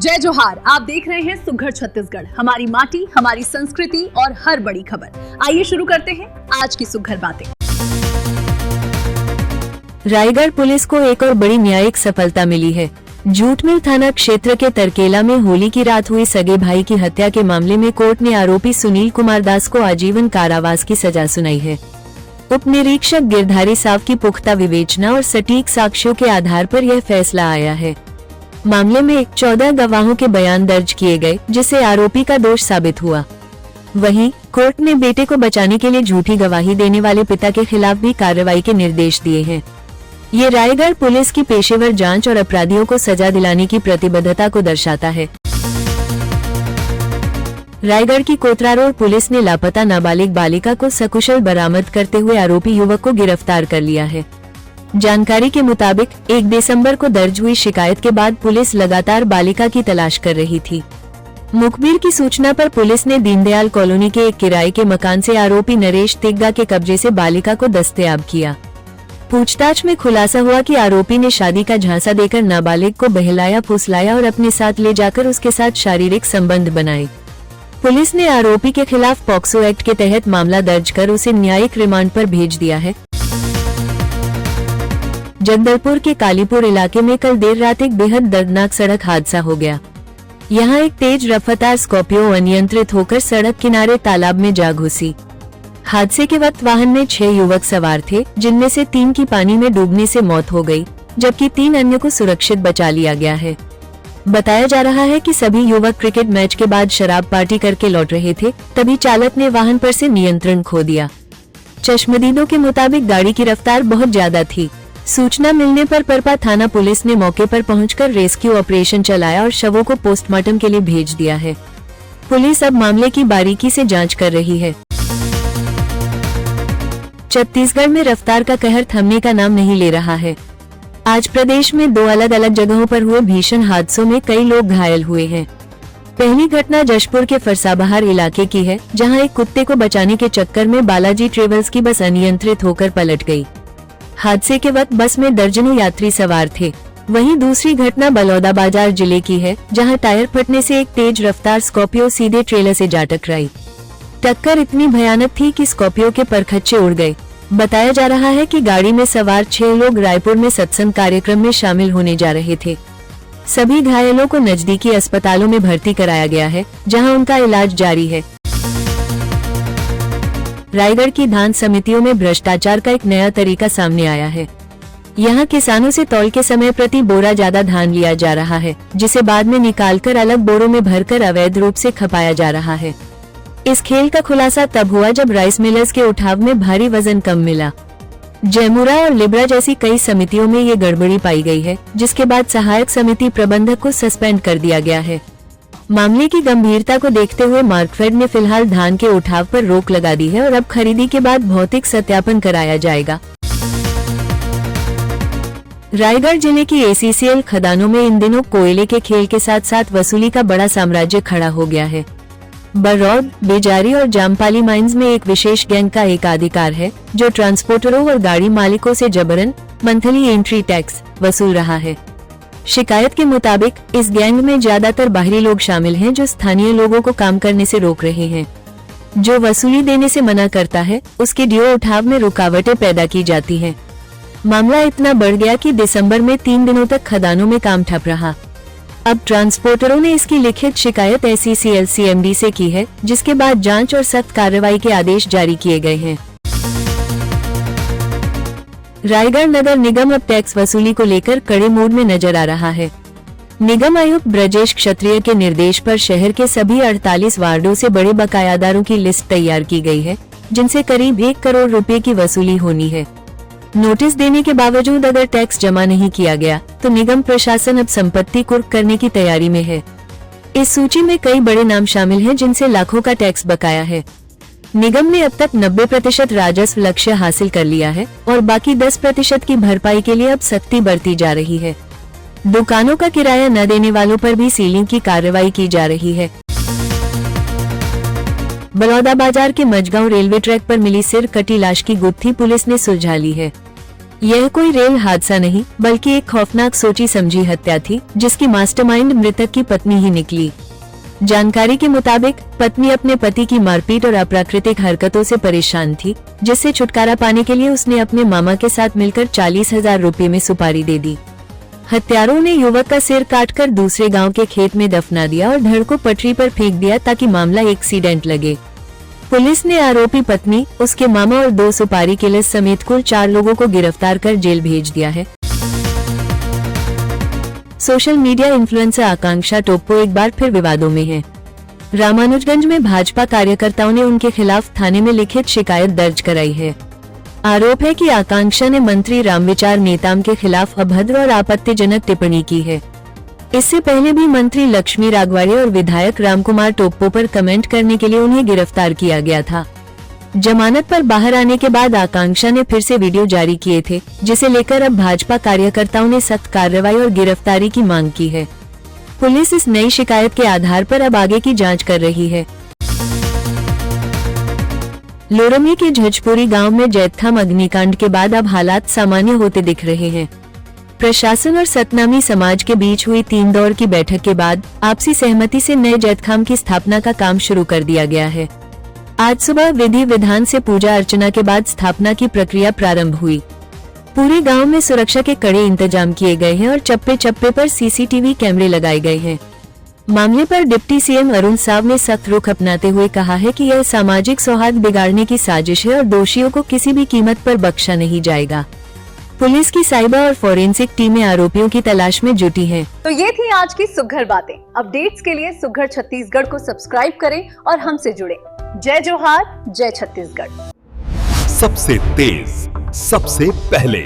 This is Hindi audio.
जय जोहार। आप देख रहे हैं सुघड़ छत्तीसगढ़, हमारी माटी, हमारी संस्कृति और हर बड़ी खबर। आइए शुरू करते हैं आज की सुघड़ बातें। रायगढ़ पुलिस को एक और बड़ी न्यायिक सफलता मिली है। जूटमिल थाना क्षेत्र के तरकेला में होली की रात हुई सगे भाई की हत्या के मामले में कोर्ट ने आरोपी सुनील कुमार दास को आजीवन कारावास की सजा सुनाई है। उप निरीक्षक गिरधारी साव की पुख्ता विवेचना और सटीक साक्ष्यों के आधार पर यह फैसला आया है। मामले में 14 गवाहों के बयान दर्ज किए गए, जिससे आरोपी का दोष साबित हुआ। वहीं कोर्ट ने बेटे को बचाने के लिए झूठी गवाही देने वाले पिता के खिलाफ भी कार्रवाई के निर्देश दिए हैं। ये रायगढ़ पुलिस की पेशेवर जांच और अपराधियों को सजा दिलाने की प्रतिबद्धता को दर्शाता है। रायगढ़ की कोतरा रोड पुलिस ने लापता नाबालिग बालिका को सकुशल बरामद करते हुए आरोपी युवक को गिरफ्तार कर लिया है। जानकारी के मुताबिक 1 दिसंबर को दर्ज हुई शिकायत के बाद पुलिस लगातार बालिका की तलाश कर रही थी। मुखबिर की सूचना पर पुलिस ने दीनदयाल कॉलोनी के एक किराए के मकान से आरोपी नरेश तिग्गा के कब्जे से बालिका को दस्तयाब किया। पूछताछ में खुलासा हुआ कि आरोपी ने शादी का झांसा देकर नाबालिग को बहलाया, फुसलाया और अपने साथ ले जाकर उसके साथ शारीरिक संबंध बनाए। पुलिस ने आरोपी के खिलाफ पॉक्सो एक्ट के तहत मामला दर्ज कर उसे न्यायिक रिमांड पर भेज दिया है। जगदलपुर के कालीपुर इलाके में कल देर रात एक बेहद दर्दनाक सड़क हादसा हो गया। यहां एक तेज रफ्तार स्कॉर्पियो अनियंत्रित होकर सड़क किनारे तालाब में जा घुसी। हादसे के वक्त वाहन में 6 युवक सवार थे, जिनमें से 3 की पानी में डूबने से मौत हो गई, जबकि 3 अन्य को सुरक्षित बचा लिया गया है। बताया जा रहा है कि सभी युवक क्रिकेट मैच के बाद शराब पार्टी करके लौट रहे थे, तभी चालक ने वाहन पर से नियंत्रण खो दिया। चश्मदीदों के मुताबिक गाड़ी की रफ्तार बहुत ज्यादा थी। सूचना मिलने पर परपा थाना पुलिस ने मौके पर पहुंचकर रेस्क्यू ऑपरेशन चलाया और शवों को पोस्टमार्टम के लिए भेज दिया है। पुलिस अब मामले की बारीकी से जांच कर रही है। छत्तीसगढ़ में रफ्तार का कहर थमने का नाम नहीं ले रहा है। आज प्रदेश में 2 अलग अलग जगहों पर हुए भीषण हादसों में कई लोग घायल हुए हैं। पहली घटना जशपुर के फरसाबहार इलाके की है, जहां एक कुत्ते को बचाने के चक्कर में बालाजी ट्रेवल्स की बस अनियंत्रित होकर पलट गई। हादसे के वक्त बस में दर्जनों यात्री सवार थे। वहीं दूसरी घटना बलौदाबाजार जिले की है, जहां टायर फटने से एक तेज रफ्तार स्कॉर्पियो सीधे ट्रेलर से जा टकराई। टक्कर इतनी भयानक थी कि स्कॉर्पियो के परखच्चे उड़ गए। बताया जा रहा है कि गाड़ी में सवार 6 लोग रायपुर में सत्संग कार्यक्रम में शामिल होने जा रहे थे। सभी घायलों को नजदीकी अस्पतालों में भर्ती कराया गया है, जहां उनका इलाज जारी है। रायगढ़ की धान समितियों में भ्रष्टाचार का एक नया तरीका सामने आया है। यहाँ किसानों से तौल के समय प्रति बोरा ज्यादा धान लिया जा रहा है, जिसे बाद में निकालकर अलग बोरों में भरकर अवैध रूप से खपाया जा रहा है। इस खेल का खुलासा तब हुआ जब राइस मिलर्स के उठाव में भारी वजन कम मिला। जयमुरा और लिब्रा जैसी कई समितियों में ये गड़बड़ी पाई गई है, जिसके बाद सहायक समिति प्रबंधक को सस्पेंड कर दिया गया है। मामले की गंभीरता को देखते हुए मार्कफेड ने फिलहाल धान के उठाव पर रोक लगा दी है और अब खरीदी के बाद भौतिक सत्यापन कराया जाएगा। रायगढ़ जिले की ACCL खदानों में इन दिनों कोयले के खेल के साथ साथ वसूली का बड़ा साम्राज्य खड़ा हो गया है। बरौद, बेजारी और जामपाली माइंस में एक विशेष गैंग का एकाधिकार है, जो ट्रांसपोर्टरों और गाड़ी मालिकों से जबरन मंथली एंट्री टैक्स वसूल रहा है। शिकायत के मुताबिक इस गैंग में ज्यादातर बाहरी लोग शामिल हैं, जो स्थानीय लोगों को काम करने से रोक रहे हैं। जो वसूली देने से मना करता है, उसके ड्यू उठाव में रुकावटें पैदा की जाती हैं। मामला इतना बढ़ गया कि दिसंबर में 3 दिनों तक खदानों में काम ठप रहा। अब ट्रांसपोर्टरों ने इसकी लिखित शिकायत ACCL CMD से की है, जिसके बाद जांच और सख्त कार्रवाई के आदेश जारी किए गए हैं। रायगढ़ नगर निगम अब टैक्स वसूली को लेकर कड़े मूड में नजर आ रहा है। निगम आयुक्त ब्रजेश क्षत्रिय के निर्देश पर शहर के सभी 48 वार्डों से बड़े बकायादारों की लिस्ट तैयार की गई है, जिनसे करीब 1 करोड़ रुपए की वसूली होनी है। नोटिस देने के बावजूद अगर टैक्स जमा नहीं किया गया, तो निगम प्रशासन अब संपत्ति कुर्क करने की तैयारी में है। इस सूची में कई बड़े नाम शामिल हैं, जिनसे लाखों का टैक्स बकाया है। निगम ने अब तक 90% राजस्व लक्ष्य हासिल कर लिया है और बाकी 10% की भरपाई के लिए अब सख्ती बरती जा रही है। दुकानों का किराया न देने वालों पर भी सीलिंग की कार्रवाई की जा रही है। बलौदाबाजार के मजगांव रेलवे ट्रैक पर मिली सिर कटी लाश की गुत्थी पुलिस ने सुलझा ली है। यह कोई रेल हादसा नहीं बल्कि एक खौफनाक सोची समझी हत्या थी, जिसकी मास्टरमाइंड मृतक की पत्नी ही निकली। जानकारी के मुताबिक पत्नी अपने पति की मारपीट और अप्राकृतिक हरकतों से परेशान थी, जिससे छुटकारा पाने के लिए उसने अपने मामा के साथ मिलकर 40,000 रुपए में सुपारी दे दी। हत्यारों ने युवक का सिर काटकर दूसरे गांव के खेत में दफना दिया और धड़ को पटरी पर फेंक दिया ताकि मामला एक्सीडेंट लगे। पुलिस ने आरोपी पत्नी, उसके मामा और 2 सुपारी किलर्स समेत कुल 4 लोगों को गिरफ्तार कर जेल भेज दिया है। सोशल मीडिया इन्फ्लुएंसर आकांक्षा टोप्पो एक बार फिर विवादों में है। रामानुजगंज में भाजपा कार्यकर्ताओं ने उनके खिलाफ थाने में लिखित शिकायत दर्ज कराई है। आरोप है कि आकांक्षा ने मंत्री रामविचार नेताम के खिलाफ अभद्र और आपत्तिजनक टिप्पणी की है। इससे पहले भी मंत्री लक्ष्मी रागवाड़े और विधायक रामकुमार टोप्पो पर कमेंट करने के लिए उन्हें गिरफ्तार किया गया था। जमानत पर बाहर आने के बाद आकांक्षा ने फिर से वीडियो जारी किए थे, जिसे लेकर अब भाजपा कार्यकर्ताओं ने सख्त कार्रवाई और गिरफ्तारी की मांग की है। पुलिस इस नई शिकायत के आधार पर अब आगे की जांच कर रही है। लोरमी के झजपुरी गांव में जैतखाम अग्निकांड के बाद अब हालात सामान्य होते दिख रहे हैं। प्रशासन और सतनामी समाज के बीच हुई 3 दौर की बैठक के बाद आपसी सहमति से नए जैतखाम की स्थापना का काम शुरू कर दिया गया है। आज सुबह विधि विधान से पूजा अर्चना के बाद स्थापना की प्रक्रिया प्रारंभ हुई। पूरे गांव में सुरक्षा के कड़े इंतजाम किए गए हैं और चप्पे चप्पे पर सीसीटीवी कैमरे लगाए गए हैं। मामले पर डिप्टी सीएम अरुण साव ने सख्त रुख अपनाते हुए कहा है कि यह सामाजिक सौहार्द बिगाड़ने की साजिश है और दोषियों को किसी भी कीमत पर बख्शा नहीं जाएगा। पुलिस की साइबर और फोरेंसिक टीमें आरोपियों की तलाश में जुटी हैं। तो ये थी आज की सुघर बातें। अपडेट्स के लिए सुघर छत्तीसगढ़ को सब्सक्राइब करें और हमसे जुड़े। जय जोहार, जय छत्तीसगढ़। सबसे तेज, सबसे पहले